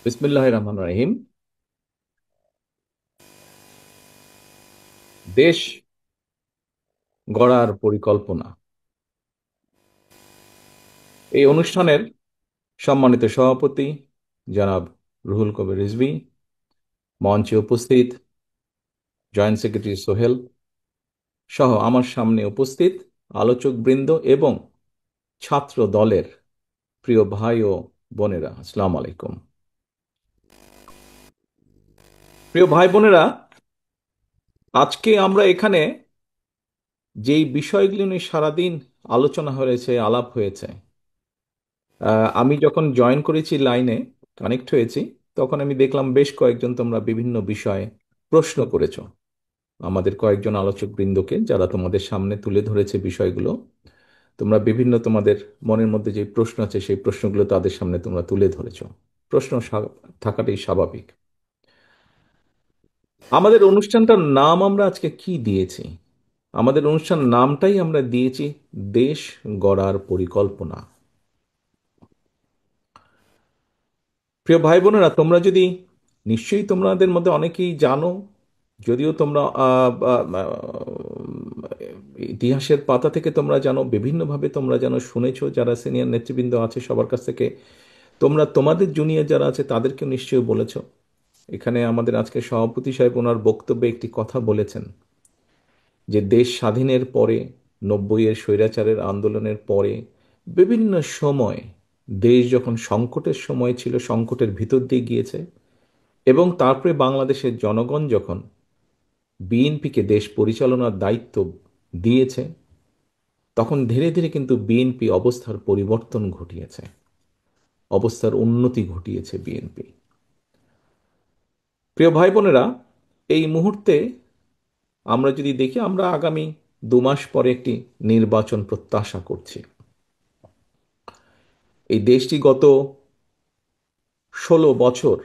বিসমিল্লাহ রহমান রহিম। দেশ গড়ার পরিকল্পনা, এই অনুষ্ঠানের সম্মানিত সভাপতি জনাব রুহুল কবির রিজভী, মঞ্চে উপস্থিত জয়েন্ট সেক্রেটারি সোহেল সহ আমার সামনে উপস্থিত আলোচক বৃন্দ এবং ছাত্র দলের প্রিয় ভাই ও বোনেরা, আসসালামু আলাইকুম। প্রিয় ভাই বোনেরা, আজকে আমরা এখানে যেই বিষয়গুলো নিয়ে সারাদিন আলোচনা হয়েছে, আলাপ হয়েছে, আমি যখন জয়েন করেছি, লাইনে কানেক্ট হয়েছি, তখন আমি দেখলাম বেশ কয়েকজন তোমরা বিভিন্ন বিষয়ে প্রশ্ন করেছো আমাদের কয়েকজন আলোচক বৃন্দকে, যারা তোমাদের সামনে তুলে ধরেছে বিষয়গুলো। তোমরা বিভিন্ন তোমাদের মনের মধ্যে যে প্রশ্ন আছে সেই প্রশ্নগুলো তাদের সামনে তোমরা তুলে ধরেছো। প্রশ্ন থাকাটাই স্বাভাবিক। আমাদের অনুষ্ঠানটার নাম আমরা আজকে কি দিয়েছি? আমাদের অনুষ্ঠান নামটাই আমরা দিয়েছি দেশ গড়ার পরিকল্পনা। প্রিয় ভাই বোনেরা, তোমরা যদি, নিশ্চয়ই তোমাদের মধ্যে অনেকেই জানো, যদিও তোমরা ইতিহাসের পাতা থেকে তোমরা জানো, বিভিন্নভাবে তোমরা জানো, শুনেছো, যারা সিনিয়র নেতৃবৃন্দ আছে সবার কাছ থেকে, তোমরা তোমাদের জুনিয়র যারা আছে তাদেরকেও নিশ্চয়ই বলেছো। এখানে আমাদের আজকে সভাপতি সাহেব ওনার বক্তব্যে একটি কথা বলেছেন যে দেশ স্বাধীনের পরে, 90-এর স্বৈরাচারের আন্দোলনের পরে, বিভিন্ন সময় দেশ যখন সংকটের সময় ছিল, সংকটের ভিতর দিয়ে গিয়েছে, এবং তারপরে বাংলাদেশের জনগণ যখন বিএনপিকে দেশ পরিচালনার দায়িত্ব দিয়েছে, তখন ধীরে ধীরে কিন্তু বিএনপি অবস্থার পরিবর্তন ঘটিয়েছে, অবস্থার উন্নতি ঘটিয়েছে বিএনপি। প্রিয় ভাই বোনেরা, এই মুহূর্তে আমরা যদি দেখি, আমরা আগামী 2 মাস পরে একটি নির্বাচন প্রত্যাশা করছি। এই দেশটি গত 16 বছর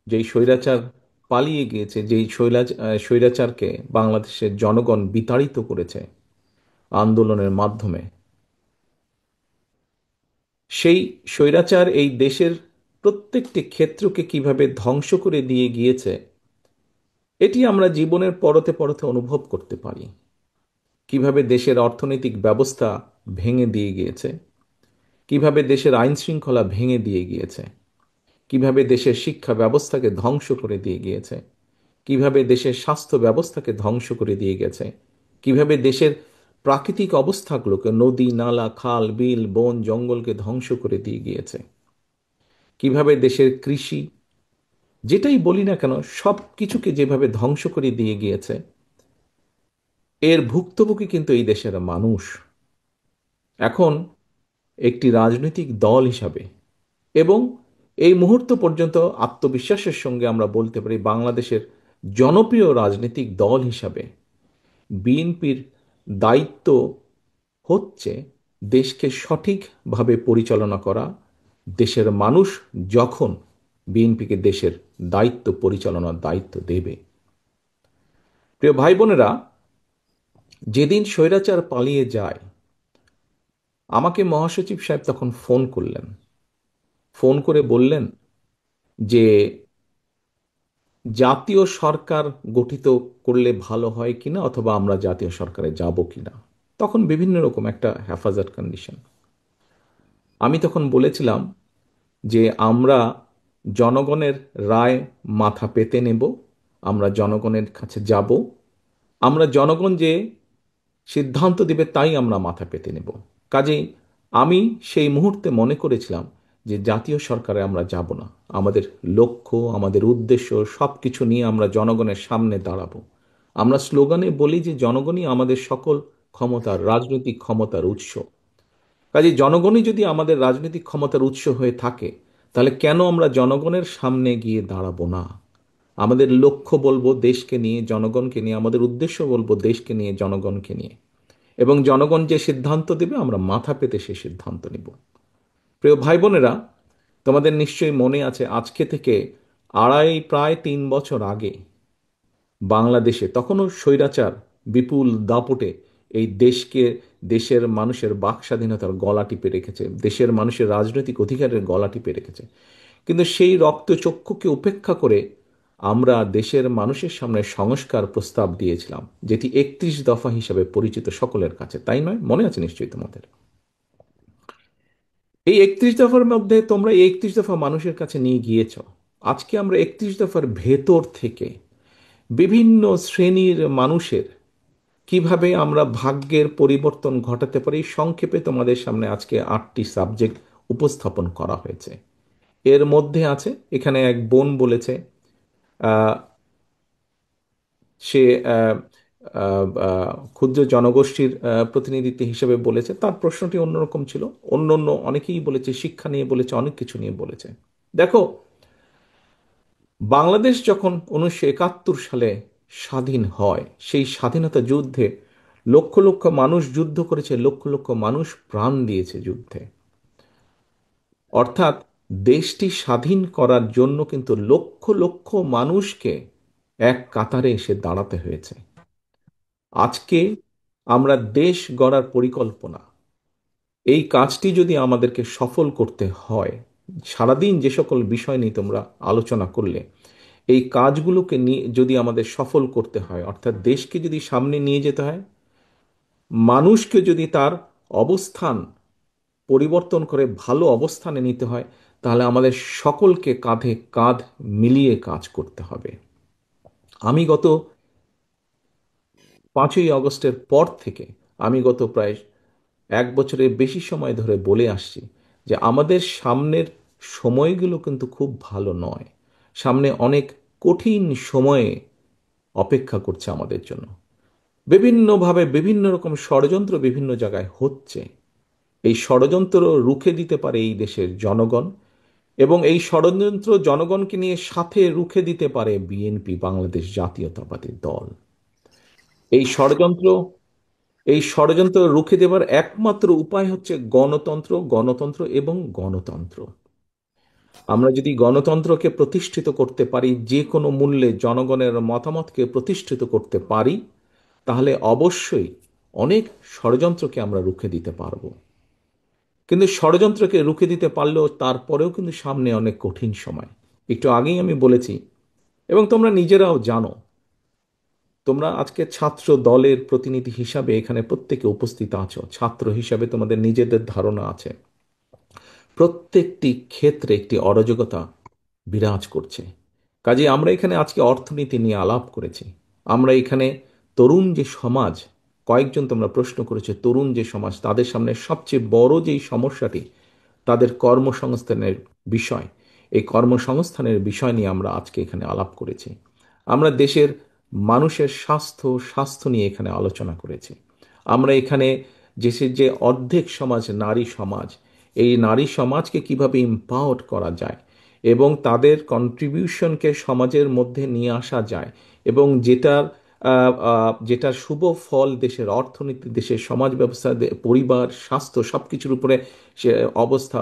যেই স্বৈরাচার পালিয়ে গিয়েছে, যেই স্বৈরাচারকে বাংলাদেশের জনগণ বিতাড়িত করেছে আন্দোলনের মাধ্যমে, সেই স্বৈরাচার এই দেশের প্রত্যেকটি ক্ষেত্রকে কিভাবে ধ্বংস করে দিয়ে গিয়েছে, এটি আমরা জীবনের পরতে পরতে অনুভব করতে পারি। কিভাবে দেশের অর্থনৈতিক ব্যবস্থা ভেঙে দিয়ে গিয়েছে, কিভাবে দেশের আইন শৃঙ্খলা ভেঙে দিয়ে গিয়েছে, কিভাবে দেশের শিক্ষা ব্যবস্থাকে ধ্বংস করে দিয়ে গিয়েছে, কিভাবে দেশের স্বাস্থ্য ব্যবস্থাকে ধ্বংস করে দিয়ে গেছে, কিভাবে দেশের প্রাকৃতিক অবস্থাগুলোকে, নদী নালা খাল বিল বন জঙ্গলকে ধ্বংস করে দিয়ে গিয়েছে, কিভাবে দেশের কৃষি, যেটাই বলি না কেন, সব কিছুকে যেভাবে ধ্বংস করে দিয়ে গিয়েছে, এর ভুক্তভোগী কিন্তু এই দেশের মানুষ। এখন একটি রাজনৈতিক দল হিসাবে এবং এই মুহূর্ত পর্যন্ত আত্মবিশ্বাসের সঙ্গে আমরা বলতে পারি, বাংলাদেশের জনপ্রিয় রাজনৈতিক দল হিসাবে বিএনপির দায়িত্ব হচ্ছে দেশকে সঠিকভাবে পরিচালনা করা। দেশের মানুষ যখন বিএনপিকে দেশের দায়িত্ব, পরিচালনার দায়িত্ব দেবে, প্রিয় ভাই বোনেরা, যেদিন স্বৈরাচার পালিয়ে যায়, আমাকে মহাসচিব সাহেব তখন ফোন করলেন। ফোন করে বললেন যে জাতীয় সরকার গঠিত করলে ভালো হয় কিনা, অথবা আমরা জাতীয় সরকারে যাব কিনা। তখন বিভিন্ন রকম একটা হেফাজত কন্ডিশন। আমি তখন বলেছিলাম যে আমরা জনগণের রায় মাথা পেতে নেব, আমরা জনগণের কাছে যাব, আমরা জনগণ যে সিদ্ধান্ত দিবে তাই আমরা মাথা পেতে নেব। কাজেই আমি সেই মুহূর্তে মনে করেছিলাম যে জাতীয় সরকারে আমরা যাব না। আমাদের লক্ষ্য, আমাদের উদ্দেশ্য সব কিছু নিয়ে আমরা জনগণের সামনে দাঁড়াবো। আমরা স্লোগানে বলি যে জনগণই আমাদের সকল ক্ষমতার, রাজনৈতিক ক্ষমতার উৎস। কাজে জনগণই যদি আমাদের রাজনৈতিক ক্ষমতার উৎস হয়ে থাকে, তাহলে কেন আমরা জনগণের সামনে গিয়ে দাঁড়াবো না? আমাদের লক্ষ্য বলবো দেশকে নিয়ে, জনগণকে নিয়ে, আমাদের উদ্দেশ্য বলবো দেশকে নিয়ে, জনগণকে নিয়ে, এবং জনগণ যে সিদ্ধান্ত দেবে আমরা মাথা পেতে সে সিদ্ধান্ত নিব। প্রিয় ভাই বোনেরা, তোমাদের নিশ্চয়ই মনে আছে, আজকে থেকে প্রায় 3 বছর আগে বাংলাদেশে তখনও স্বৈরাচার বিপুল দাপটে এই দেশকে, দেশের মানুষের বাক স্বাধীনতার গলা টিপে রেখেছে, দেশের মানুষের রাজনৈতিক অধিকারের গলা টিপে রেখেছে। কিন্তু সেই রক্তচক্ষুকে উপেক্ষা করে আমরা দেশের মানুষের সামনে সংস্কার প্রস্তাব দিয়েছিলাম, যেটি 31 দফা হিসাবে পরিচিত সকলের কাছে, তাই নয়? মনে আছে নিশ্চয়ই তোমাদের। এই 31 দফার মধ্যে তোমরা এই 31 দফা মানুষের কাছে নিয়ে গিয়েছ। আজকে আমরা 31 দফার ভেতর থেকে বিভিন্ন শ্রেণীর মানুষের কিভাবে আমরা ভাগ্যের পরিবর্তন ঘটাতে পারি, সংক্ষেপে তোমাদের সামনে আজকে 8টি সাবজেক্ট উপস্থাপন করা হয়েছে। এর মধ্যে আছে, এখানে এক বোন বলেছে, আহ, সে আহ, আহ, আহ, ক্ষুদ্র জনগোষ্ঠীর প্রতিনিধিত্ব হিসেবে বলেছে, তার প্রশ্নটি অন্যরকম ছিল। অন্য অন্য অনেকেই বলেছে, শিক্ষা নিয়ে বলেছে, অনেক কিছু নিয়ে বলেছে। দেখো, বাংলাদেশ যখন 1971 সালে স্বাধীন হয়, সেই স্বাধীনতা যুদ্ধে লক্ষ লক্ষ মানুষ যুদ্ধ করেছে, লক্ষ লক্ষ মানুষ প্রাণ দিয়েছে যুদ্ধে। অর্থাৎ দেশটি স্বাধীন করার জন্য কিন্তু লক্ষ লক্ষ মানুষকে এক কাতারে এসে দাঁড়াতে হয়েছে। আজকে আমরা দেশ গড়ার পরিকল্পনা, এই কাজটি যদি আমাদেরকে সফল করতে হয়, সারাদিন যে সকল বিষয় নিয়ে তোমরা আলোচনা করলে, এই কাজগুলোকে নিয়ে যদি আমাদের সফল করতে হয়, অর্থাৎ দেশকে যদি সামনে নিয়ে যেতে হয়, মানুষকে যদি তার অবস্থান পরিবর্তন করে ভালো অবস্থানে নিতে হয়, তাহলে আমাদের সকলকে কাঁধে কাঁধ মিলিয়ে কাজ করতে হবে। আমি গত 5ই আগস্টের পর থেকে, আমি গত প্রায় 1 বছরের বেশি সময় ধরে বলে আসছি যে আমাদের সামনের সময়গুলো কিন্তু খুব ভালো নয়। সামনে অনেক কঠিন সময়ে অপেক্ষা করছে আমাদের জন্য। বিভিন্নভাবে বিভিন্ন রকম ষড়যন্ত্র বিভিন্ন জায়গায় হচ্ছে। এই ষড়যন্ত্র রুখে দিতে পারে এই দেশের জনগণ, এবং এই ষড়যন্ত্র জনগণকে নিয়ে সাথে রুখে দিতে পারে বিএনপি, বাংলাদেশ জাতীয়তাবাদী দল। এই ষড়যন্ত্র এই ষড়যন্ত্র রুখে দেবার একমাত্র উপায় হচ্ছে গণতন্ত্র, গণতন্ত্র এবং গণতন্ত্র। আমরা যদি গণতন্ত্রকে প্রতিষ্ঠিত করতে পারি, যে কোনো মূল্যে জনগণের মতামতকে প্রতিষ্ঠিত করতে পারি, তাহলে অবশ্যই অনেক ষড়যন্ত্রকে আমরা রুখে দিতে পারবো। কিন্তু ষড়যন্ত্রকে রুখে দিতে পারলেও তারপরেও কিন্তু সামনে অনেক কঠিন সময়। একটু আগেই আমি বলেছি, এবং তোমরা নিজেরাও জানো, তোমরা আজকে ছাত্র দলের প্রতিনিধি হিসাবে এখানে প্রত্যেকে উপস্থিত আছো, ছাত্র হিসাবে তোমাদের নিজেদের ধারণা আছে। প্রত্যেকটি ক্ষেত্রে একটি অরাজকতা বিরাজ করছে। কাজে আমরা এখানে আজকে অর্থনীতি নিয়ে আলাপ করেছি। আমরা এখানে তরুণ যে সমাজ, কয়েকজন তোমরা প্রশ্ন করেছে, তরুণ যে সমাজ, তাদের সামনে সবচেয়ে বড় যেই সমস্যাটি, তাদের কর্মসংস্থানের বিষয়, এই কর্মসংস্থানের বিষয় নিয়ে আমরা আজকে এখানে আলাপ করেছি। আমরা দেশের মানুষের স্বাস্থ্য নিয়ে এখানে আলোচনা করেছি। আমরা এখানে দেশের যে অর্ধেক সমাজ নারী সমাজ, এই নারী সমাজকে কিভাবে ইম্পাওয়ার করা যায় এবং তাদের কন্ট্রিবিউশনকে সমাজের মধ্যে নিয়ে আসা যায়, এবং যেটার শুভ ফল দেশের অর্থনীতি, দেশের সমাজ ব্যবস্থা, পরিবার, স্বাস্থ্য সবকিছুর উপরে সে অবস্থা,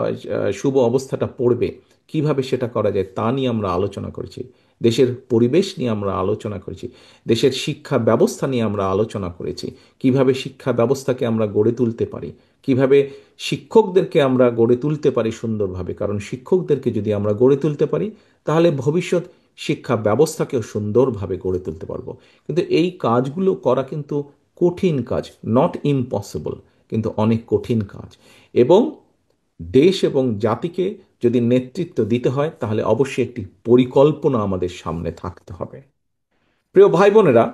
শুভ অবস্থাটা পড়বে, কিভাবে সেটা করা যায় তা নিয়ে আমরা আলোচনা করেছি। দেশের পরিবেশ নিয়ে আমরা আলোচনা করেছি। দেশের শিক্ষা ব্যবস্থা নিয়ে আমরা আলোচনা করেছি। কিভাবে শিক্ষা ব্যবস্থাকে আমরা গড়ে তুলতে পারি, কিভাবে শিক্ষকদেরকে আমরা গড়ে তুলতে পারি সুন্দরভাবে, কারণ শিক্ষকদেরকে যদি আমরা গড়ে তুলতে পারি, তাহলে ভবিষ্যৎ শিক্ষা ব্যবস্থাকেও সুন্দরভাবে গড়ে তুলতে পারবো। কিন্তু এই কাজগুলো করা কিন্তু কঠিন কাজ, নট ইম্পসিবল, কিন্তু অনেক কঠিন কাজ। এবং দেশ এবং জাতিকে যদি নেতৃত্ব দিতে হয়, তাহলে অবশ্যই একটি পরিকল্পনা আমাদের সামনে থাকতে হবে। প্রিয় ভাই বোনেরা,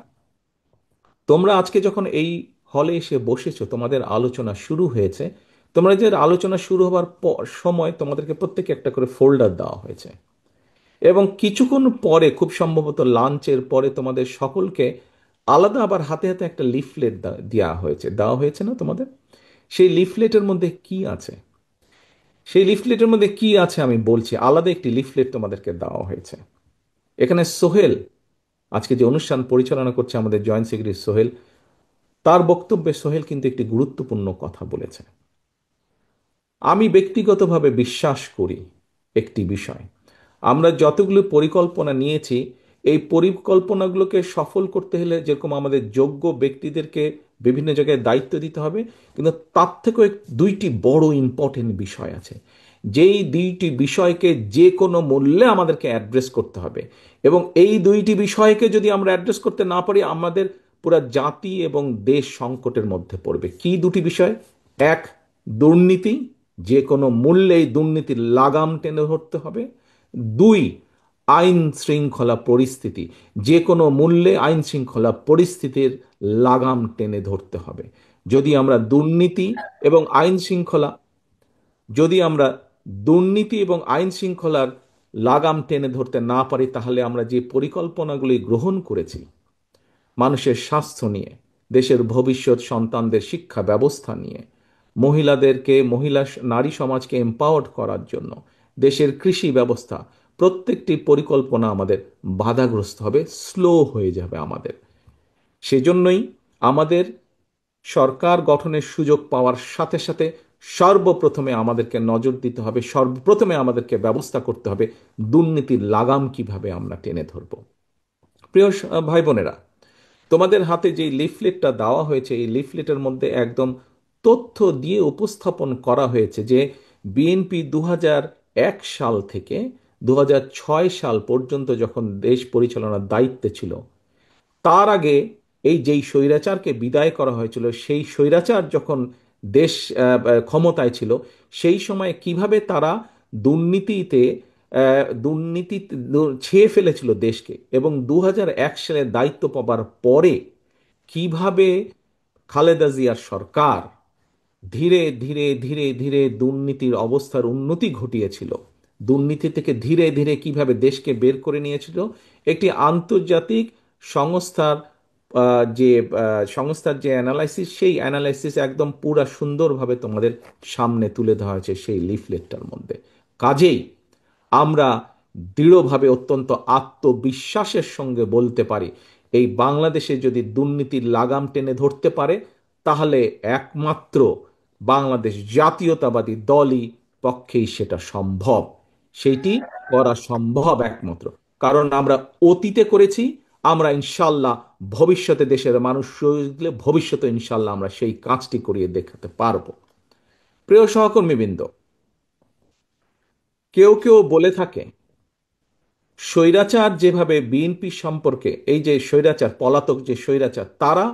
তোমরা আজকে যখন এই হলে এসে বসেছো, তোমাদের আলোচনা শুরু হয়েছে। তোমরা যে আলোচনা শুরু হবার সময় তোমাদেরকে প্রত্যেকে একটা করে ফোল্ডার দেওয়া হয়েছে, এবং কিছুক্ষণ পরে, খুব সম্ভবত লাঞ্চের পরে, তোমাদের সকলকে আলাদা আবার হাতে হাতে একটা লিফলেট দেওয়া হয়েছে না তোমাদের? সেই লিফলেটের মধ্যে কি আছে? সেই লিফলেটের মধ্যে কি আছে আমি বলছি। আলাদা একটি লিফলেট তোমাদেরকে দেওয়া হয়েছে। এখানে সোহেল, আজকে যে অনুষ্ঠান পরিচালনা করছে আমাদের জয়েন্ট সেক্রেটারি সোহেল, তার বক্তব্যে সোহেল কিন্তু একটি গুরুত্বপূর্ণ কথা বলেছে। আমি ব্যক্তিগতভাবে বিশ্বাস করি একটি বিষয়, আমরা যতগুলো পরিকল্পনা নিয়েছি, এই পরিকল্পনাগুলোকে সফল করতে হলে যেরকম আমাদের যোগ্য ব্যক্তিদেরকে বিভিন্ন জায়গায় দায়িত্ব দিতে হবে, কিন্তু তার থেকেও দুইটি বড় ইম্পর্টেন্ট বিষয় আছে, যেই দুইটি বিষয়কে যে কোনো মূল্যে আমাদেরকে অ্যাড্রেস করতে হবে। এবং এই দুইটি বিষয়কে যদি আমরা অ্যাড্রেস করতে না পারি, আমাদের পুরা জাতি এবং দেশ সংকটের মধ্যে পড়বে। কি দুটি বিষয়? এক, দুর্নীতি, যে কোনো মূল্যে এই দুর্নীতির লাগাম টেনে ধরতে হবে। দুই, আইন শৃঙ্খলা পরিস্থিতি, যে কোনো মূল্যে আইন শৃঙ্খলা পরিস্থিতির লাগাম টেনে ধরতে হবে। যদি আমরা দুর্নীতি এবং আইন শৃঙ্খলা যদি আমরা দুর্নীতি এবং আইন শৃঙ্খলার লাগাম টেনে ধরতে না পারি, তাহলে আমরা যে পরিকল্পনাগুলি গ্রহণ করেছি মানুষের স্বাস্থ্য নিয়ে, দেশের ভবিষ্যৎ সন্তানদের শিক্ষা ব্যবস্থা নিয়ে, নারী সমাজকে এম্পাওয়ার্ড করার জন্য, দেশের কৃষি ব্যবস্থা, প্রত্যেকটি পরিকল্পনা আমাদের বাধাগ্রস্ত হবে, স্লো হয়ে যাবে আমাদের। সেজন্যই আমাদের সরকার গঠনের সুযোগ পাওয়ার সাথে সাথে সর্বপ্রথমে আমাদেরকে নজর দিতে হবে, সর্বপ্রথমে আমাদেরকে ব্যবস্থা করতে হবে দুর্নীতির লাগাম কিভাবে আমরা টেনে ধরব। প্রিয় ভাই বোনেরা, তোমাদের হাতে যে লিফলেটটা দেওয়া হয়েছে, এই লিফলেটের মধ্যে একদম তথ্য দিয়ে উপস্থাপন করা হয়েছে যে বিএনপি 2001 সাল থেকে 2006 সাল পর্যন্ত যখন দেশ পরিচালনার দায়িত্বে ছিল, তার আগে এই যেই স্বৈরাচারকে বিদায় করা হয়েছিল, সেই স্বৈরাচার যখন দেশ ক্ষমতায় ছিল, সেই সময় কিভাবে তারা দুর্নীতিতে দুর্নীতি ছেয়ে ফেলেছিল দেশকে, এবং 2001 সালে দায়িত্ব পাবার পরে কিভাবে খালেদা জিয়ার সরকার ধীরে ধীরে ধীরে ধীরে দুর্নীতির অবস্থার উন্নতি ঘটিয়েছিল, দুর্নীতি থেকে ধীরে ধীরে কিভাবে দেশকে বের করে নিয়েছিল, একটি আন্তর্জাতিক সংস্থার সংস্থার যে অ্যানালাইসিস, সেই অ্যানালাইসিস একদম পুরা সুন্দরভাবে তোমাদের সামনে তুলে ধরা হয়েছে সেই লিফলেটটার মধ্যে। কাজেই আমরা দৃঢ়ভাবে, অত্যন্ত আত্মবিশ্বাসের সঙ্গে বলতে পারি, এই বাংলাদেশে যদি দুর্নীতির লাগাম টেনে ধরতে পারে, তাহলে একমাত্র বাংলাদেশ জাতীয়তাবাদী দলই পক্ষেই সেটা সম্ভব। সেটি করা সম্ভব একমাত্র কারণ আমরা অতীতে করেছি। আমরা ইনশাল্লাহ ভবিষ্যতে দেশের মানুষ ভবিষ্যতে ইনশাল্লাহ আমরা সেই কাজটি করিয়ে দেখাতে পারবো। প্রিয় সহকর্মীবৃন্দ, কেউ কেউ বলে থাকে স্বৈরাচার যেভাবে বিএনপির সম্পর্কে, এই যে স্বৈরাচার, পলাতক যে স্বৈরাচার, তারা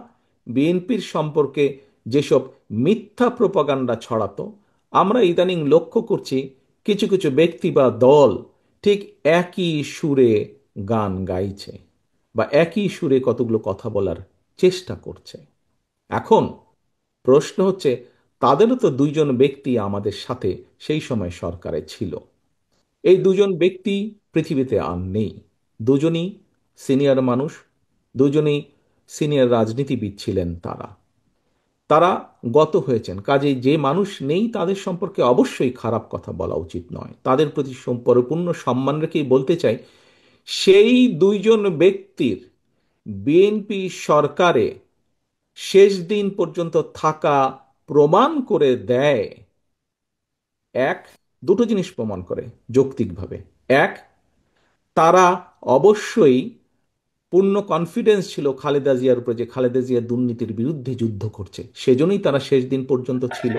বিএনপির সম্পর্কে যেসব মিথ্যা প্রপাগান্ডা ছড়াতো, আমরা ইদানিং লক্ষ্য করছি কিছু কিছু ব্যক্তি বা দল ঠিক একই সুরে গান গাইছে বা একই সুরে কতগুলো কথা বলার চেষ্টা করছে। এখন প্রশ্ন হচ্ছে, তাদেরও তো দুইজন ব্যক্তি আমাদের সাথে সেই সময় সরকারে ছিল। এই দুজন ব্যক্তি পৃথিবীতে আর নেই। দুজনই সিনিয়র মানুষ, দুজনেই সিনিয়র রাজনীতিবিদ ছিলেন। তারা তারা গত হয়েছেন। কাজেই যে মানুষ নেই তাদের সম্পর্কে অবশ্যই খারাপ কথা বলা উচিত নয়। তাদের প্রতি পরিপূর্ণ সম্মান রেখেই বলতে চাই, সেই দুইজন ব্যক্তির বিএনপি সরকারে শেষ দিন পর্যন্ত থাকা প্রমাণ করে দেয়, এক, দুটো জিনিস প্রমাণ করে যৌক্তিকভাবে। এক, তারা অবশ্যই পূর্ণ কনফিডেন্স ছিল খালেদা জিয়ার উপরে যে খালেদা জিয়া দুর্নীতির বিরুদ্ধে যুদ্ধ করছে, সেজন্যই তারা শেষ দিন পর্যন্ত ছিল।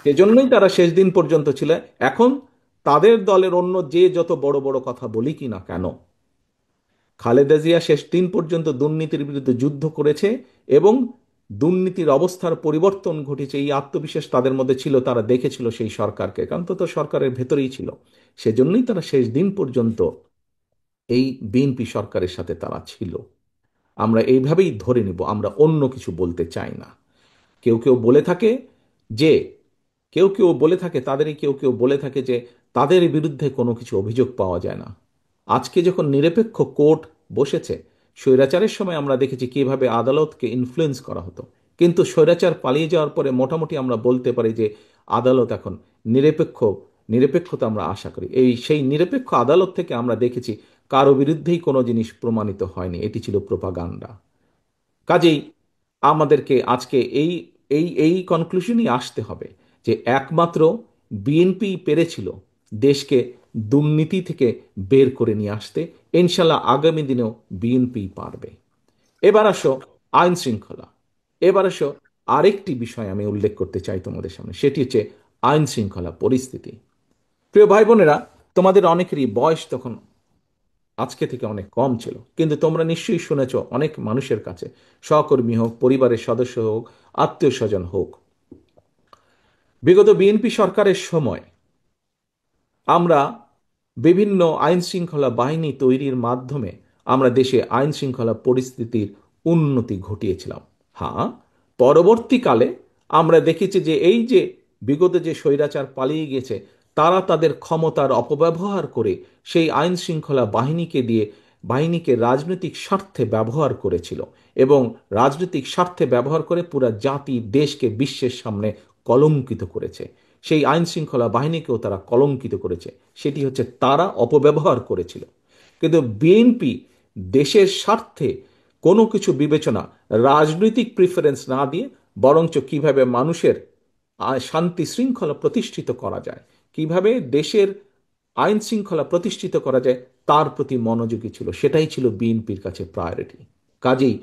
সেজন্যই তারা শেষ দিন পর্যন্ত ছিল। এখন তাদের দলের অন্য যে যত বড় বড় কথা বলি কি না কেন, খালেদা জিয়া শেষ দিন পর্যন্ত দুর্নীতির বিরুদ্ধে যুদ্ধ করেছে এবং দুর্নীতির অবস্থার পরিবর্তন ঘটেছে, এই আত্মবিশ্বাস তাদের মধ্যে ছিল। তারা দেখেছিল সেই সরকারকে, কারণ তো সরকারের ভেতরেই ছিল। সেজন্যই তারা শেষ দিন পর্যন্ত এই বিএনপি সরকারের সাথে তারা ছিল। আমরা এইভাবেই ধরে নিব, আমরা অন্য কিছু বলতে চাই না। কেউ কেউ বলে থাকে যে কেউ কেউ বলে থাকে তাদেরই কেউ কেউ বলে থাকে যে তাদের বিরুদ্ধে কোনো কিছু অভিযোগ পাওয়া যায় না। আজকে যখন নিরপেক্ষ কোর্ট বসেছে, স্বৈরাচারের সময় আমরা দেখেছি কিভাবে আদালতকে ইনফ্লুয়েন্স করা হতো, কিন্তু স্বৈরাচার পালিয়ে যাওয়ার পরে মোটামুটি আমরা বলতে পারি যে আদালত এখন নিরপেক্ষ, নিরপেক্ষতা আমরা আশা করি। সেই নিরপেক্ষ আদালত থেকে আমরা দেখেছি কারো বিরুদ্ধেই কোনো জিনিস প্রমাণিত হয়নি, এটি ছিল প্রোপাগান্ডা। কাজেই আমাদেরকে আজকে এই এই এই কনক্লুশনই আসতে হবে যে একমাত্র বিএনপি পেরেছিল দেশকে দুর্নীতি থেকে বের করে নিয়ে আসতে। ইনশাল্লাহ আগামী দিনেও বিএনপি পারবে। এবার আসো আইন শৃঙ্খলা। এবার আসো আরেকটি বিষয় আমি উল্লেখ করতে চাই তোমাদের সামনে, সেটি হচ্ছে আইন শৃঙ্খলা পরিস্থিতি। প্রিয় ভাই বোনেরা, তোমাদের অনেকেরই বয়স তখন আজকে থেকে অনেক কম ছিল, কিন্তু তোমরা নিশ্চয়ই শুনেছ অনেক মানুষের কাছে, সহকর্মী হোক, পরিবারের সদস্য হোক, আত্মীয় স্বজন হোক, বিগত বিএনপি সরকারের সময় আমরা বিভিন্ন আইন শৃঙ্খলা বাহিনী তৈরির মাধ্যমে আমরা দেশে আইন শৃঙ্খলা পরিস্থিতির উন্নতি ঘটিয়েছিলাম। হ্যাঁ, পরবর্তীকালে আমরা দেখেছি যে এই যে বিগত যে স্বৈরাচার পালিয়ে গেছে, তারা তাদের ক্ষমতার অপব্যবহার করে সেই আইন শৃঙ্খলা বাহিনীকে রাজনৈতিক স্বার্থে ব্যবহার করেছিল, এবং রাজনৈতিক স্বার্থে ব্যবহার করে পুরা জাতি দেশকে বিশ্বের সামনে কলঙ্কিত করেছে। সেই আইন শৃঙ্খলা বাহিনীকেও তারা কলঙ্কিত করেছে, সেটি হচ্ছে তারা অপব্যবহার করেছিল। কিন্তু বিএনপি দেশের স্বার্থে কোনো কিছু বিবেচনা, রাজনৈতিক প্রিফারেন্স না দিয়ে বরঞ্চ কিভাবে মানুষের শান্তি শৃঙ্খলা প্রতিষ্ঠিত করা যায়, কিভাবে দেশের আইন শৃঙ্খলা প্রতিষ্ঠিত করা যায়, তার প্রতি মনোযোগী ছিল। সেটাই ছিল বিএনপির কাছে প্রায়োরিটি। কাজেই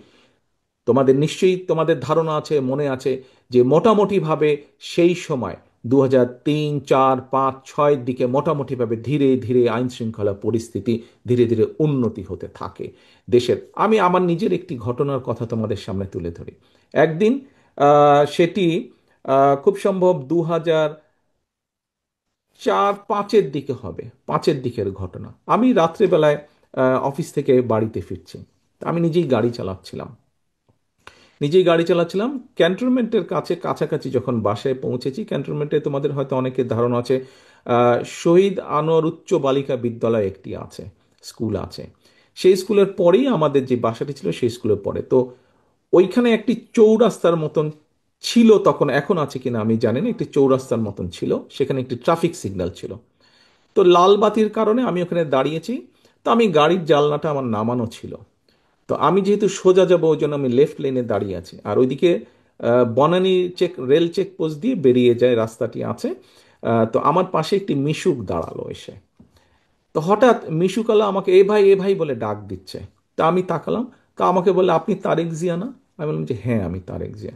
তোমাদের নিশ্চয়ই তোমাদের ধারণা আছে, মনে আছে, যে মোটামুটিভাবে সেই সময় 2003, 4, 5, 6-এর দিকে মোটামুটিভাবে ধীরে ধীরে আইন শৃঙ্খলা পরিস্থিতি ধীরে ধীরে উন্নতি হতে থাকে দেশের। আমি আমার নিজের একটি ঘটনার কথা তোমাদের সামনে তুলে ধরি। একদিন সেটি খুব সম্ভব 2004-5-এর দিকে হবে, 5-এর দিকের ঘটনা। আমি রাত্রেবেলায় অফিস থেকে বাড়িতে ফিরছি। আমি নিজেই গাড়ি চালাচ্ছিলাম ক্যান্টনমেন্টের কাছাকাছি যখন বাসায় পৌঁছেছি। ক্যান্টনমেন্টে তোমাদের হয়তো অনেকের ধারণা আছে, শহীদ আনোয়ার উচ্চ বালিকা বিদ্যালয় একটি আছে, স্কুল আছে। সেই স্কুলের পরেই আমাদের যে বাসাটি ছিল, সেই স্কুলের পরে। তো ওইখানে একটি চৌরাস্তার মতন ছিল তখন, এখন আছে কিনা আমি জানি না, একটি চৌরাস্তার মতন ছিল, সেখানে একটি ট্রাফিক সিগন্যাল ছিল। তো লাল বাতির কারণে আমি ওখানে দাঁড়িয়েছি। তো আমি গাড়ির জানলাটা আমার নামানো ছিল। তো আমি যেহেতু সোজা যাবো, ওই জন্য আমি লেফট লেনে দাঁড়িয়ে আছি। আর ওইদিকে বনানী রেল চেক পোস্ট দিয়ে বেরিয়ে যায় রাস্তাটি আছে। তো আমার পাশে একটি মিশুক দাঁড়ালো এসে। তো হঠাৎ মিশুকালা আমাকে এ ভাই এ ভাই বলে ডাক দিচ্ছে। তা আমি তাকালাম। তা আমাকে বলে, আপনি তারেক জিয়া না? আমি বললাম যে হ্যাঁ, আমি তারেক জিয়া।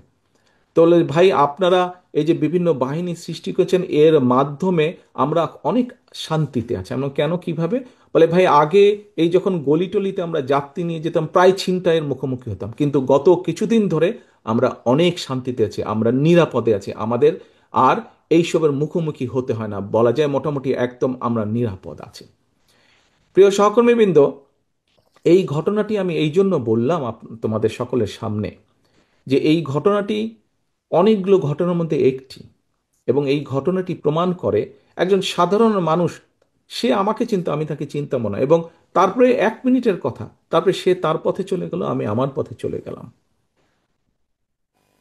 তো বলে, ভাই আপনারা এই যে বিভিন্ন বাহিনী সৃষ্টি করছেন, এর মাধ্যমে আমরা অনেক শান্তিতে আছি। আমরা কেন, কিভাবে? বলে, ভাই আগে এই যখন গলিটলিতে আমরা যাত্রী নিয়ে যেতাম, প্রায় ছিনতাইয়ের মুখোমুখি হতাম, কিন্তু গত কিছুদিন ধরে আমরা অনেক শান্তিতে আছি, আমরা নিরাপদে আছি, আমাদের আর এইসবের মুখোমুখি হতে হয় না, বলা যায় মোটামুটি একদম আমরা নিরাপদ আছি। প্রিয় সহকর্মীবৃন্দ, এই ঘটনাটি আমি এই জন্য বললাম তোমাদের সকলের সামনে, যে এই ঘটনাটি অনেকগুলো ঘটনার মধ্যে একটি, এবং এই ঘটনাটি প্রমাণ করে একজন সাধারণ মানুষ, সে আমাকে চিনতো, আমি তাকে চিনতাম না, এবং তারপরে 1 মিনিটের কথা, তারপরে সে তার পথে চলে গেল, আমি আমার পথে চলে গেলাম।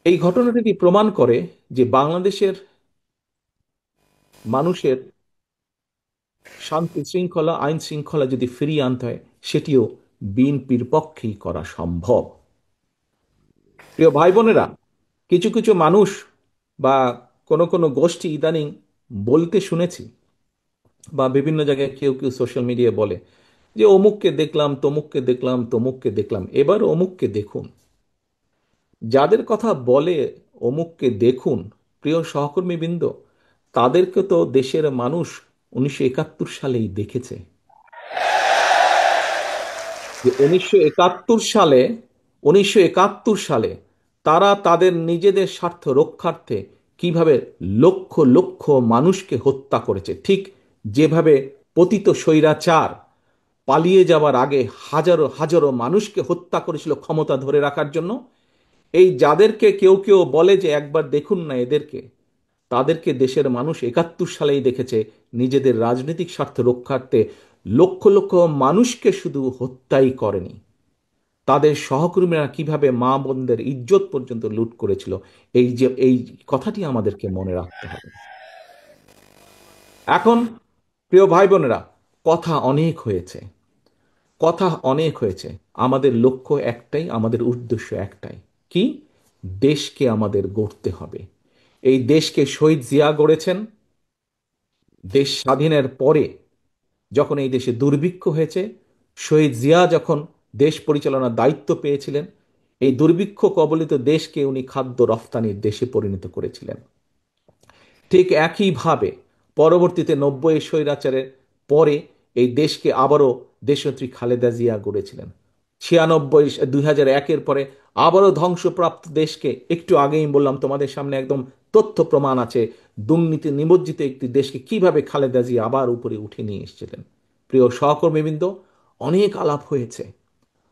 এই ঘটনাটি প্রমাণ করে যে বাংলাদেশের মানুষের শান্তি শৃঙ্খলা, আইন শৃঙ্খলা যদি ফিরিয়ে আনতে হয়, সেটিও বিএনপির পক্ষেই করা সম্ভব। প্রিয় ভাই বোনেরা, কিছু কিছু মানুষ বা কোনো কোনো গোষ্ঠী ইদানিং বলতে শুনেছি, বা বিভিন্ন জায়গায় কেউ কেউ সোশ্যাল মিডিয়ায় বলে যে অমুককে দেখলাম, তমুককে দেখলাম, তমুককে দেখলাম। এবার অমুককে দেখুন। যাদের কথা বলে অমুককে দেখুন, প্রিয় সহকর্মীবৃন্দ, তাদেরকে তো দেশের মানুষ 1971 সালেই দেখেছে। যে 1971 সালে তারা তাদের নিজেদের স্বার্থ রক্ষার্থে কিভাবে লক্ষ লক্ষ মানুষকে হত্যা করেছে, ঠিক যেভাবে পতিত স্বৈরাচার পালিয়ে যাওয়ার আগে হাজারো হাজারো মানুষকে হত্যা করেছিল ক্ষমতা ধরে রাখার জন্য। এই যাদেরকে কেউ কেউ বলে যে একবার দেখুন না এদেরকে, তাদেরকে দেশের মানুষ 71 সালেই দেখেছে নিজেদের রাজনৈতিক স্বার্থ রক্ষার্থে লক্ষ লক্ষ মানুষকে শুধু হত্যাই করেনি, তাদের সহকর্মীরা কিভাবে মা বোনদের ইজ্জত পর্যন্ত লুট করেছিল। এই কথাটি আমাদেরকে মনে রাখতে হবে। এখন প্রিয় ভাই বোনেরা, কথা অনেক হয়েছে, কথা অনেক হয়েছে। আমাদের লক্ষ্য একটাই, আমাদের উদ্দেশ্য একটাই, কি? দেশকে আমাদের গড়তে হবে। এই দেশকে শহীদ জিয়া গড়েছেন। দেশ স্বাধীনের পরে যখন এই দেশে দুর্ভিক্ষ হয়েছে, শহীদ জিয়া যখন দেশ পরিচালনার দায়িত্ব পেয়েছিলেন, এই দুর্ভিক্ষ কবলিত দেশকে উনি খাদ্য রফতানির দেশে পরিণত করেছিলেন। ঠিক একইভাবে পরবর্তীতে 90 স্বৈরাচারের পরে এই দেশকে আবারও দেশনেত্রী খালেদা জিয়া গড়েছিলেন। 96 2001-এর পরে আবারও ধ্বংসপ্রাপ্ত দেশকে, একটু আগেই বললাম তোমাদের সামনে একদম তথ্য প্রমাণ আছে, দুর্নীতি নিমজ্জিত একটি দেশকে কিভাবে খালেদা জিয়া আবার উপরে উঠে নিয়ে এসেছিলেন। প্রিয় সহকর্মীবৃন্দ, অনেক আলাপ হয়েছে,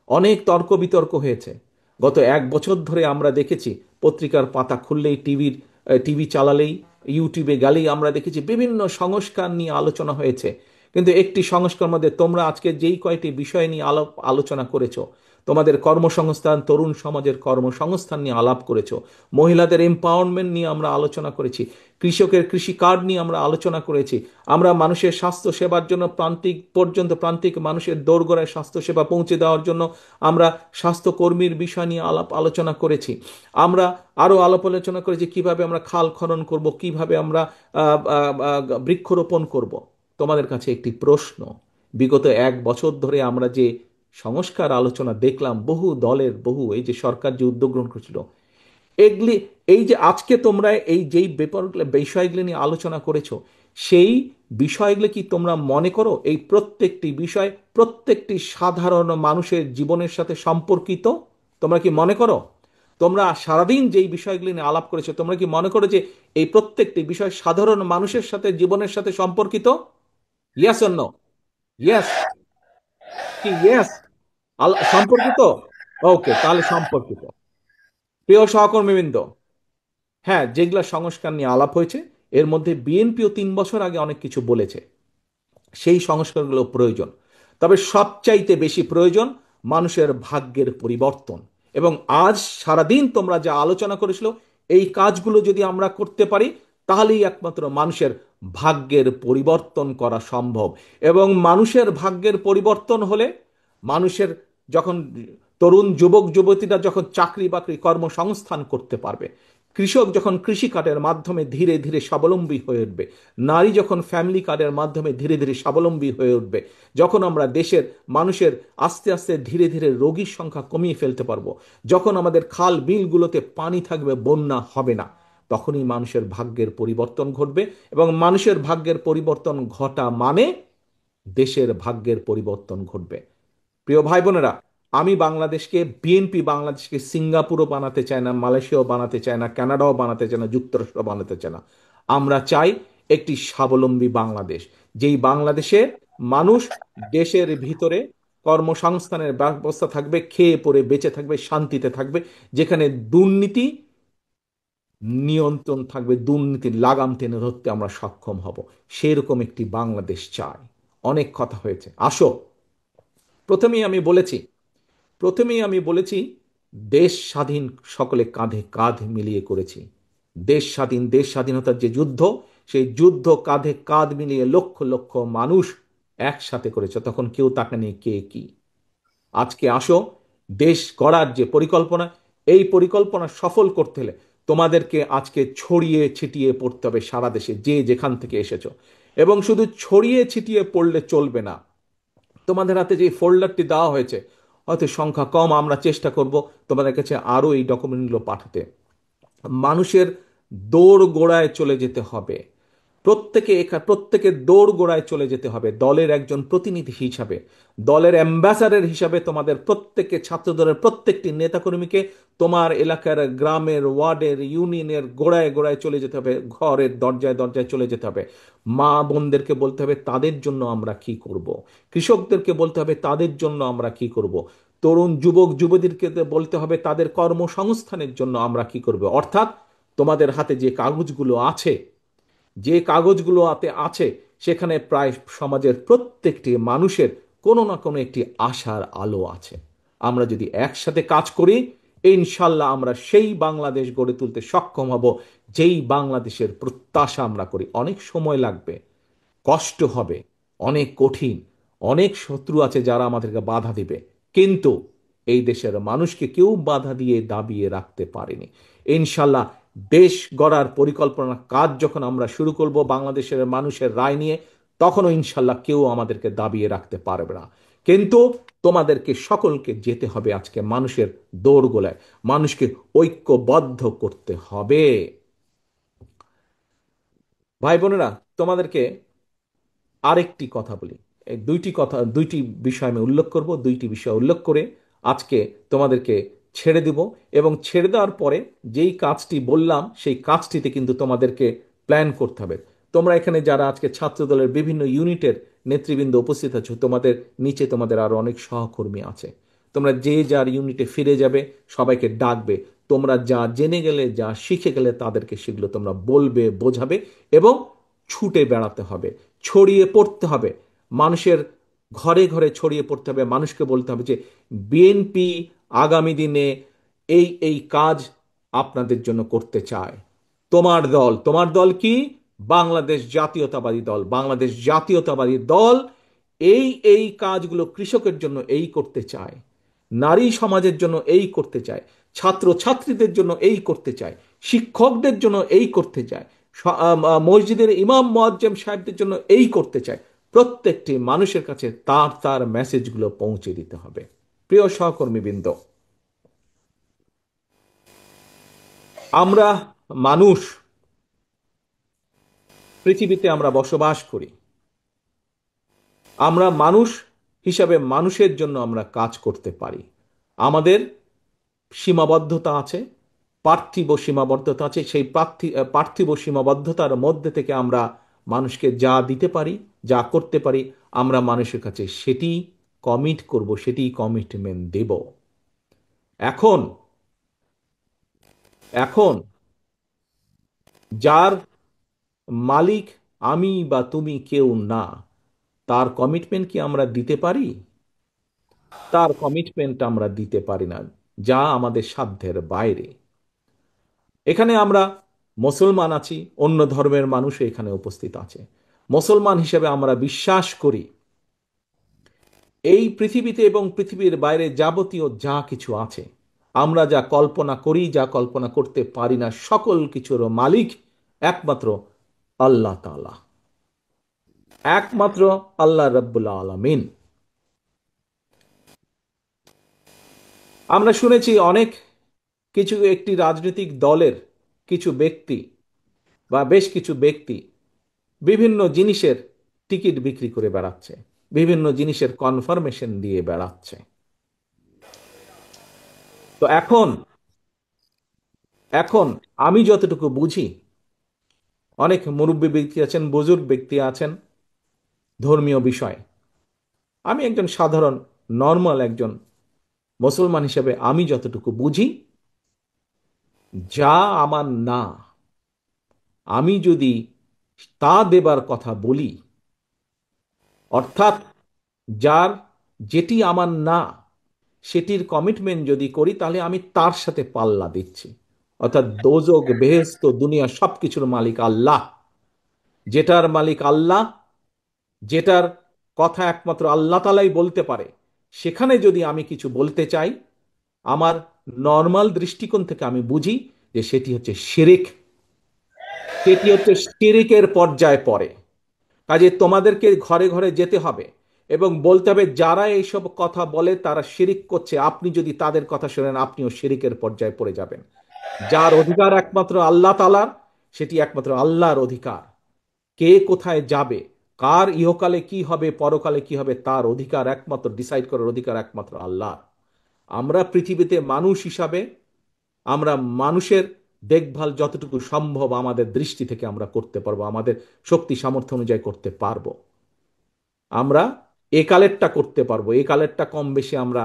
অনেক তর্ক বিতর্ক হয়েছে। গত 1 বছর ধরে আমরা দেখেছি, পত্রিকার পাতা খুললেই, টিভি চালালেই, ইউটিউবে গেলেই আমরা দেখেছি বিভিন্ন সংস্কার নিয়ে আলোচনা হয়েছে। কিন্তু একটি সংস্কার মধ্যে তোমরা আজকে যেই কয়টি বিষয় নিয়ে আলোচনা করেছো, তোমাদের কর্মসংস্থান, তরুণ সমাজের কর্মসংস্থান নিয়ে আলাপ করেছো, মহিলাদের এম্পাওয়ারমেন্ট নিয়ে আমরা আলোচনা করেছি, কৃষকের কৃষি কার্ড নিয়ে আমরা আলোচনা করেছি, আমরা মানুষের স্বাস্থ্য সেবার জন্য প্রান্তিক মানুষের দোরগোড়ায় স্বাস্থ্য সেবা পৌঁছে দেওয়ার জন্য আমরা স্বাস্থ্যকর্মীর বিষয় নিয়ে আলোচনা করেছি। আমরা আরো আলোচনা করেছি কিভাবে আমরা খাল খনন করব, কিভাবে আমরা বৃক্ষরোপণ করব। তোমাদের কাছে একটি প্রশ্ন, বিগত 1 বছর ধরে আমরা যে সংস্কার আলোচনা দেখলাম, বহু দলের, এই যে সরকার যে উদ্যোগ গ্রহণ করেছিল, এগুলি, এই যে আজকে তোমরা এই যেই বিষয়গুলি নিয়ে আলোচনা করেছো, সেই বিষয়গুলো কি তোমরা মনে করো এই প্রত্যেকটি বিষয় প্রত্যেকটি সাধারণ মানুষের জীবনের সাথে সম্পর্কিত? তোমরা কি মনে করো, তোমরা সারাদিন যেই বিষয়গুলি নিয়ে আলাপ করেছো, তোমরা কি মনে করো যে এই প্রত্যেকটি বিষয় সাধারণ মানুষের সাথে, জীবনের সাথে সম্পর্কিত? Yes or no? ইয়েস কি ইয়েস? সম্পর্কিত? ওকে, তাহলে সম্পর্কিত। প্রিয় সহকর্মীবৃন্দ, হ্যাঁ, যেগুলা সংস্কার নিয়ে আলাপ হয়েছে, এর মধ্যে বিএনপিও 3 বছর আগে অনেক কিছু বলেছে, সেই সংস্কারগুলো প্রয়োজন। তবে সবচাইতে বেশি প্রয়োজন মানুষের ভাগ্যের পরিবর্তন। এবং আজ সারাদিন তোমরা যা আলোচনা করেছিল, এই কাজগুলো যদি আমরা করতে পারি, তাহলেই একমাত্র মানুষের ভাগ্যের পরিবর্তন করা সম্ভব। এবং মানুষের ভাগ্যের পরিবর্তন হলে, মানুষের যখন তরুণ যুবক যুবতীরা যখন চাকরি বাকরি কর্মসংস্থান করতে পারবে, কৃষক যখন কৃষি কার্ডের মাধ্যমে ধীরে ধীরে স্বাবলম্বী হয়ে উঠবে, নারী যখন ফ্যামিলি কার্ডের মাধ্যমে ধীরে ধীরে স্বাবলম্বী হয়ে উঠবে, যখন আমরা দেশের মানুষের আস্তে আস্তে ধীরে ধীরে রোগীর সংখ্যা কমিয়ে ফেলতে পারবো, যখন আমাদের খাল বিলগুলোতে পানি থাকবে, বন্যা হবে না, তখনই মানুষের ভাগ্যের পরিবর্তন ঘটবে। এবং মানুষের ভাগ্যের পরিবর্তন ঘটা মানে দেশের ভাগ্যের পরিবর্তন ঘটবে। প্রিয় ভাই বোনেরা, বিএনপি বাংলাদেশকে সিঙ্গাপুরও বানাতে চায় না, মালয়েশিয়াও বানাতে চায় না, কানাডাও বানাতে চায় না, যুক্তরাষ্ট্র বানাতে চায় না। আমরা চাই একটি স্বাবলম্বী বাংলাদেশ, যেই বাংলাদেশে মানুষ দেশের ভিতরে কর্মসংস্থানের ব্যবস্থা থাকবে, খেয়ে পরে বেঁচে থাকবে, শান্তিতে থাকবে, যেখানে দুর্নীতি নিয়ন্ত্রণ থাকবে, দুর্নীতির লাগাম টেনে ধরতে আমরা সক্ষম হব। সেরকম একটি বাংলাদেশ চাই। অনেক কথা হয়েছে, আসো। প্রথমেই আমি বলেছি প্রথমেই আমি বলেছি, দেশ স্বাধীন সকলে কাঁধে কাঁধ মিলিয়ে করেছি। দেশ স্বাধীনতার যে যুদ্ধ, সেই যুদ্ধ কাঁধে কাঁধ মিলিয়ে লক্ষ লক্ষ মানুষ একসাথে করেছে, তখন কেউ তাকায়নি কে কি। আজকে আসো, দেশ গড়ার যে পরিকল্পনা, এই পরিকল্পনা সফল করতে হলে তোমাদেরকে আজকে ছড়িয়ে ছিটিয়ে পড়তে হবে সারা দেশে, যে যেখান থেকে এসেছো। এবং শুধু ছড়িয়ে ছিটিয়ে পড়লে চলবে না, তোমাদের হাতে যে ফোল্ডারটি দেওয়া হয়েছে, হয়তো সংখ্যা কম, আমরা চেষ্টা করব তোমাদের কাছে আরও এই ডকুমেন্টগুলো পাঠাতে। মানুষের দৌড় গোড়ায় চলে যেতে হবে, প্রত্যেকের দৌড় গোড়ায় চলে যেতে হবে, দলের একজন প্রতিনিধি হিসাবে, দলের অ্যাম্বাসাডার হিসাবে। তোমাদের প্রত্যেককে, ছাত্রদলের প্রত্যেকটি নেতাকর্মীকে তোমার এলাকার, গ্রামের, ওয়ার্ডের, ইউনিয়নের গোড়ায় গোড়ায় চলে যেতে হবে, ঘরের দরজায় দরজায় চলে যেতে হবে। মা বোনদেরকে বলতে হবে তাদের জন্য আমরা কি করব, কৃষকদেরকে বলতে হবে তাদের জন্য আমরা কি করব, তরুণ যুবক যুবতীদেরকে বলতে হবে তাদের কর্মসংস্থানের জন্য আমরা কি করব। অর্থাৎ তোমাদের হাতে যে কাগজগুলো আছে, সেখানে প্রায় সমাজের প্রত্যেকটি মানুষের কোনো না কোনো একটি আশার আলো আছে। আমরা যদি একসাথে কাজ করি, ইনশাল্লাহ আমরা সেই বাংলাদেশ গড়ে তুলতে সক্ষম হব, যেই বাংলাদেশের প্রত্যাশা আমরা করি। অনেক সময় লাগবে, কষ্ট হবে, অনেক কঠিন, অনেক শত্রু আছে যারা আমাদেরকে বাধা দিবে, কিন্তু এই দেশের মানুষকে কেউ বাধা দিয়ে দাবিয়ে রাখতে পারেনি। ইনশাল্লাহ দেশ গড়ার পরিকল্পনা কাজ যখন আমরা শুরু করব বাংলাদেশের মানুষের রায় নিয়ে, তখনও ইনশাল্লাহ কেউ আমাদেরকে দাবিয়ে রাখতে পারবে না। কিন্তু তোমাদেরকে সকলকে যেতে হবে আজকে মানুষের দোরগোড়ায়, মানুষকে ঐক্যবদ্ধ করতে হবে। ভাই বোনেরা, তোমাদেরকে আরেকটি কথা বলি। এই দুইটি বিষয় আমি উল্লেখ করব, দুইটি বিষয় উল্লেখ করে আজকে তোমাদেরকে ছেড়ে দিব। এবং ছেড়ে দেওয়ার পরে যেই কাজটি বললাম সেই কাজটিতে কিন্তু তোমাদেরকে প্ল্যান করতে হবে। তোমরা এখানে যারা আজকে ছাত্রদলের বিভিন্ন ইউনিটের নেতৃবৃন্দ উপস্থিত আছো, তোমাদের নিচে তোমাদের আরো অনেক সহকর্মী আছে। তোমরা যে যার ইউনিটে ফিরে যাবে, সবাইকে ডাকবে। তোমরা যা জেনে গেলে, যা শিখে গেলে, তাদেরকে সেগুলো তোমরা বলবে, বোঝাবে এবং ছুটে বেড়াতে হবে, ছড়িয়ে পড়তে হবে। মানুষের ঘরে ঘরে ছড়িয়ে পড়তে হবে। মানুষকে বলতে হবে যে বিএনপি আগামী দিনে এই এই কাজ আপনাদের জন্য করতে চায়। তোমার দল কি? বাংলাদেশ জাতীয়তাবাদী দল। বাংলাদেশ জাতীয়তাবাদী দল এই এই কাজগুলো কৃষকের জন্য এই করতে চায়, নারী সমাজের জন্য এই করতে চায়, ছাত্র ছাত্রীদের জন্য এই করতে চায়, শিক্ষকদের জন্য এই করতে চায়, মসজিদের ইমাম মুয়াজ্জেম সাহেবদের জন্য এই করতে চায়। প্রত্যেকটি মানুষের কাছে তার তার মেসেজগুলো পৌঁছে দিতে হবে। প্রিয় সহকর্মীবৃন্দ, আমরা মানুষ, পৃথিবীতে আমরা বসবাস করি। আমরা মানুষ হিসাবে মানুষের জন্য আমরা কাজ করতে পারি। আমাদের সীমাবদ্ধতা আছে, পার্থিব সীমাবদ্ধতা আছে। সেই পার্থিব সীমাবদ্ধতার মধ্যে থেকে আমরা মানুষকে যা দিতে পারি, যা করতে পারি, আমরা মানুষের কাছে সেটি কমিট করব, সেটি কমিটমেন্ট দেব। এখন এখন যার মালিক আমি বা তুমি কেউ না, তার কমিটমেন্ট কি আমরা দিতে পারি? তার কমিটমেন্ট আমরা দিতে পারি না, যা আমাদের সাধ্যের বাইরে। এখানে আমরা মুসলমান আছি, অন্য ধর্মের মানুষ এখানে উপস্থিত আছে। মুসলমান হিসেবে আমরা বিশ্বাস করি এই পৃথিবীতে এবং পৃথিবীর বাইরে যাবতীয় যা কিছু আছে, আমরা যা কল্পনা করি, যা কল্পনা করতে পারি না, সকল কিছুর মালিক একমাত্র আল্লাহ তাআলা, একমাত্র আল্লাহ রাব্বুল আলামিন। আমরা শুনেছি অনেক কিছু একটি রাজনৈতিক দলের কিছু ব্যক্তি বা বেশ কিছু ব্যক্তি বিভিন্ন জিনিসের টিকিট বিক্রি করে বেড়াচ্ছে, বিভিন্ন জিনিসের কনফার্মেশন দিয়ে বেড়াচ্ছে। তো এখন এখন আমি যতটুকু বুঝি, অনেক মুরব্বী ব্যক্তি আছেন, বুজুর্গ ব্যক্তি আছেন ধর্মীয় বিষয়। আমি একজন সাধারণ নর্মাল একজন মুসলমান হিসেবে আমি যতটুকু বুঝি, যা আমার না, আমি যদি তা দেবার কথা বলি, অর্থাৎ যার যেটি আমার না সেটির কমিটমেন্ট যদি করি, তাহলে আমি তার সাথে পাল্লা দিচ্ছি। অর্থাৎ দোজক বেহেশত দুনিয়া সবকিছুর মালিক আল্লাহ। যেটার মালিক আল্লাহ, যেটার কথা একমাত্র আল্লাহ তাআলাই বলতে পারে, সেখানে যদি আমি কিছু বলতে চাই, আমার নর্মাল দৃষ্টিকোণ থেকে আমি বুঝি যে সেটি হচ্ছে শিরিক, সেটি হচ্ছে শিরিকের পর্যায়ে পড়ে। কাজে তোমাদেরকে ঘরে ঘরে যেতে হবে এবং বলতে হবে যারা এইসব কথা বলে তারা শিরিক করছে। আপনি যদি তাদের কথা শোনেন, আপনিও শিরিকের পর্যায়ে পড়ে যাবেন। যার অধিকার একমাত্র আল্লাহ তাআলার, সেটি একমাত্র আল্লাহর অধিকার। কে কোথায় যাবে, কার ইহকালে কি হবে, পরকালে কি হবে, তার অধিকার একমাত্র, ডিসাইড করার অধিকার একমাত্র আল্লাহ। আমরা পৃথিবীতে মানুষ হিসাবে আমরা মানুষের দেখভাল যতটুকু সম্ভব আমাদের দৃষ্টি থেকে আমরা করতে পারবো, আমাদের শক্তি সামর্থ্য অনুযায়ী করতে পারবো। আমরা এ কালেরটা করতে পারবো, এ কালেরটা কম বেশি আমরা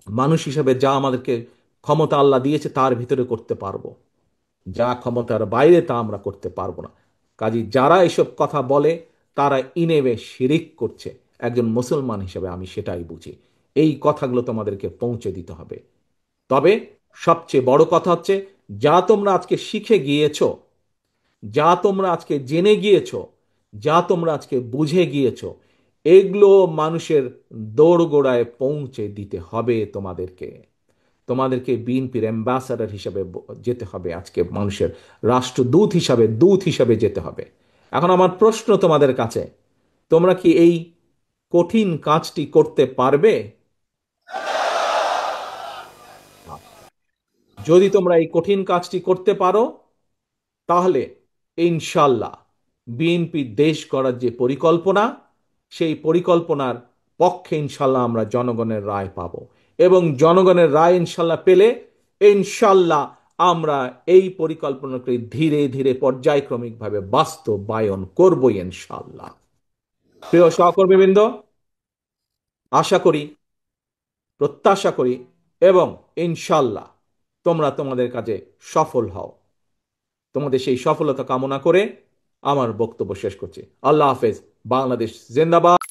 মানুষ হিসেবে যা আমাদেরকে ক্ষমতা আল্লাহ দিয়েছে তার ভিতরে করতে পারবো। যা ক্ষমতার বাইরে তা আমরা করতে পারবো না। কাজী যারা এসব কথা বলে তারা ইনেবে শিরিক করছে। একজন মুসলমান হিসেবে আমি সেটাই বুঝি। এই কথাগুলো তোমাদেরকে পৌঁছে দিতে হবে। তবে সবচেয়ে বড় কথা হচ্ছে, যা তোমরা আজকে শিখে গিয়েছো, যা তোমরা আজকে জেনে গিয়েছো, যা তোমরা আজকে বুঝে গিয়েছো, এগুলো মানুষের দোরগোড়ায় পৌঁছে দিতে হবে তোমাদেরকে। তোমাদেরকে বিএনপির অ্যাম্বাসাডার হিসাবে যেতে হবে, আজকে মানুষের রাষ্ট্রদূত হিসাবে, দূত হিসাবে যেতে হবে। এখন আমার প্রশ্ন তোমাদের কাছে, তোমরা কি এই কঠিন কাজটি করতে পারবে? যদি তোমরা এই কঠিন কাজটি করতে পারো, তাহলে ইনশাল্লাহ বিএনপি দেশ গড়ার যে পরিকল্পনা, সেই পরিকল্পনার পক্ষে ইনশাল্লাহ আমরা জনগণের রায় পাব, এবং জনগণের রায় ইনশাল্লাহ পেলে ইনশাল্লাহ আমরা এই পরিকল্পনাকে ধীরে ধীরে পর্যায়ক্রমিকভাবে বাস্তবায়ন করব ইনশাল্লাহ। প্রিয় সহকর্মীবৃন্দ, আশা করি, প্রত্যাশা করি এবং ইনশাল্লাহ তোমরা তোমাদের কাজে সফল হও। তোমাদের সেই সফলতা কামনা করে আমার বক্তব্য শেষ করছি। আল্লাহ হাফেজ। বাংলাদেশ জিন্দাবাদ।